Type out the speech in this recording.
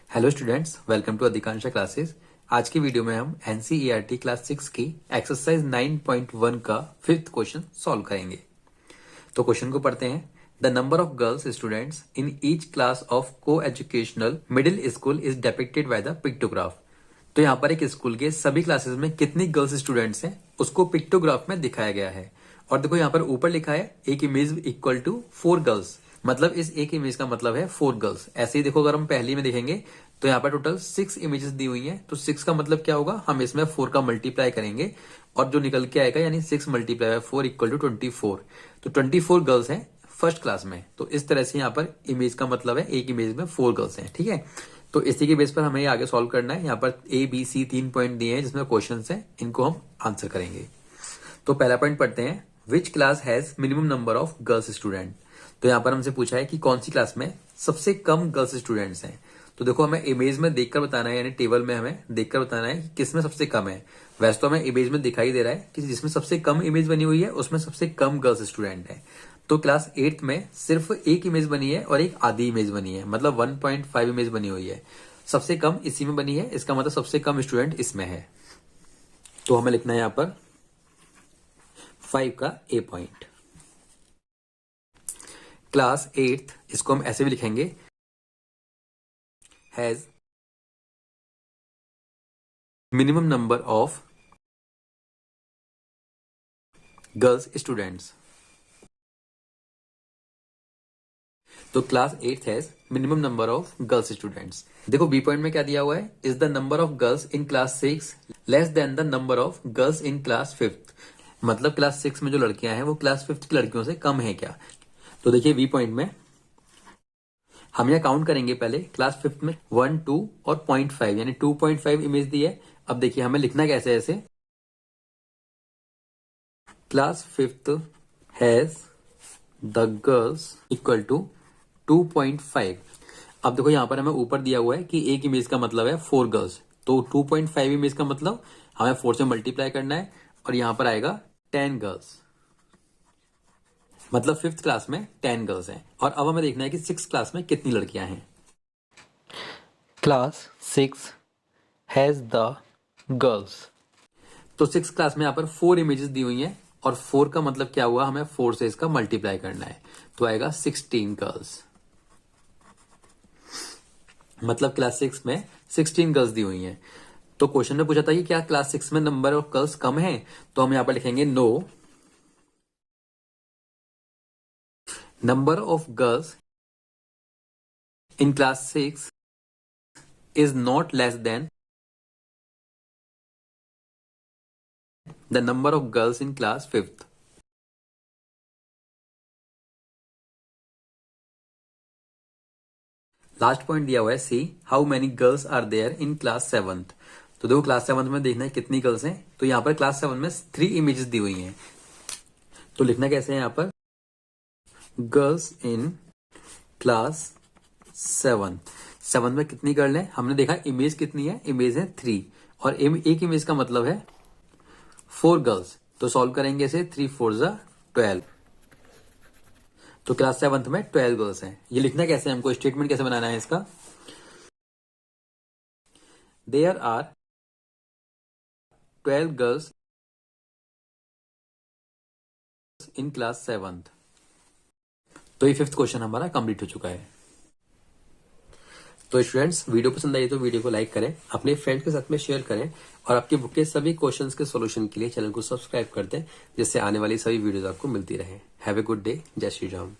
Hello students, welcome to अधिकांशा classes. आज की वीडियो में हम एनसीईआरटी क्लास 6 की एक्सरसाइज 9.1 का फिफ्थ क्वेश्चन सॉल्व करेंगे। तो क्वेश्चन को पढ़ते हैं। The number of girls students in each class of coeducational middle school is depicted by the pictograph. तो यहाँ पर एक स्कूल के सभी क्लासेस में कितनी गर्ल्स स्टूडेंट्स हैं उसको पिक्टोग्राफ में दिखाया गया है। और देखो यहाँ पर ऊपर लिखा है एक इमेज इक्वल टू 4 गर्ल्स, मतलब इस एक इमेज का मतलब है 4 गर्ल्स। ऐसे ही देखो, अगर हम पहली में देखेंगे तो यहाँ पर टोटल 6 इमेजेस दी हुई हैं। तो 6 का मतलब क्या होगा, हम इसमें 4 का मल्टीप्लाई करेंगे और जो निकल के आएगा यानी 6 मल्टीप्लाई बाय 4 इक्वल टू 24। तो 24 गर्ल्स हैं फर्स्ट क्लास में। तो इस तरह से यहाँ पर इमेज का मतलब है एक इमेज में 4 गर्ल्स हैं। ठीक है, तो इसी के बेस पर हमें आगे सॉल्व करना है। यहाँ पर ए बी सी 3 पॉइंट दिए हैं जिसमें क्वेश्चन है, इनको हम आंसर करेंगे। तो पहला पॉइंट पढ़ते हैं, which class has minimum number of girls student. तो यहाँ पर हमसे पूछा है कि कौन सी क्लास में सबसे कम गर्ल्स स्टूडेंट्स हैं। तो देखो, हमें इमेज में देखकर बताना है, यानी टेबल में हमें देखकर बताना है कि किसमें सबसे कम है। वैसे तो हमें इमेज में दिखाई दे रहा है कि जिसमें सबसे कम इमेज बनी हुई है उसमें सबसे कम गर्ल्स स्टूडेंट है। तो क्लास 8th में सिर्फ एक इमेज बनी है और एक आधी इमेज बनी है, मतलब 1.5 इमेज बनी हुई है। सबसे कम इसी में बनी है, इसका मतलब सबसे कम स्टूडेंट इसमें है। तो हमें लिखना है यहाँ पर 5 का ए पॉइंट। क्लास 8th, इसको हम ऐसे भी लिखेंगे, has minimum number of girls students. तो class 8th has minimum number of girls students. देखो बी पॉइंट में क्या दिया हुआ है, is the number of girls in class 6 less than the number of girls in class 5th। मतलब class 6 में जो लड़कियां हैं वो क्लास 5th की लड़कियों से कम है क्या। तो देखिए बी पॉइंट में हम यहाँ काउंट करेंगे। पहले क्लास 5th में 1, 2 और 0.5 यानी 2.5 इमेज दी है। अब देखिए हमें लिखना कैसे है ऐसे, class 5th has the girls equal to 2.5। अब देखो यहाँ पर हमें ऊपर दिया हुआ है कि एक इमेज का मतलब है 4 गर्ल्स। तो 2.5 इमेज का मतलब हमें 4 से मल्टीप्लाई करना है और यहां पर आएगा 10 गर्ल्स, मतलब 5th क्लास में 10 गर्ल्स हैं। और अब हमें देखना है कि 6th क्लास में कितनी लड़कियां हैं। Class 6 has the girls. तो 6th क्लास में यहाँ पर 4 इमेजेस दी हुई हैं और 4 का मतलब क्या हुआ, हमें 4 से इसका मल्टीप्लाई करना है। तो आएगा 16 गर्ल्स, मतलब क्लास 6 में 16 गर्ल्स दी हुई हैं। तो क्वेश्चन में पूछा था कि क्या क्लास 6 में नंबर ऑफ गर्ल्स कम है, तो हम यहां पर लिखेंगे no, number of girls in class 6 is not less than the number of girls in class 5th। Last point दिया हुआ है C, how many girls are there in class 7th। तो देखो क्लास 7th में देखना है कितनी गर्ल्स हैं। तो यहां पर क्लास 7 में 3 इमेजेस दी हुई हैं। तो लिखना कैसे है यहाँ पर, गर्ल्स इन क्लास 7 में कितनी गर्ल है, हमने देखा इमेज कितनी है, इमेज है 3 और एक इमेज का मतलब है 4 गर्ल्स। तो सॉल्व करेंगे इसे, 3 4 जा 12। तो क्लास 7th में 12 गर्ल्स हैं। ये लिखना कैसे है, हमको स्टेटमेंट कैसे बनाना है इसका, there are 12 girls in class 7th। तो ये 5th क्वेश्चन हमारा कंप्लीट हो चुका है। तो स्टूडेंट्स, वीडियो पसंद आई तो वीडियो को लाइक करें, अपने फ्रेंड्स के साथ में शेयर करें और आपके बुक के सभी क्वेश्चंस के सॉल्यूशन के लिए चैनल को सब्सक्राइब कर दें, जिससे आने वाली सभी वीडियोस आपको मिलती रहे। हैव ए गुड डे, जय श्री राम।